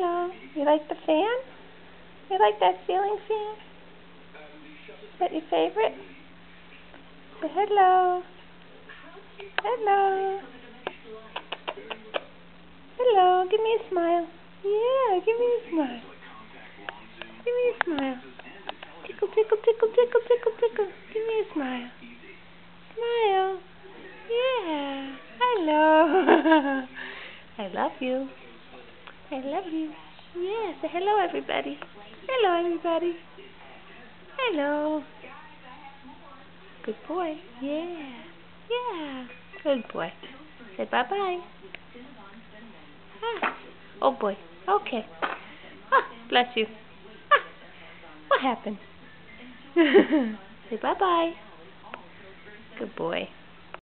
Hello. You like the fan? You like that ceiling fan? Is that your favorite? Say hello. Hello. Hello. Give me a smile. Yeah, give me a smile. Give me a smile. Tickle, tickle, tickle, tickle, tickle, tickle. Give me a smile. Smile. Yeah. Hello. I love you. I love you. Yeah. Say hello, everybody. Hello, everybody. Hello. Good boy. Yeah. Yeah. Good boy. Say bye-bye. Ah. Oh, boy. Okay. Ah, bless you. Ah. What happened? Say bye-bye. Good boy.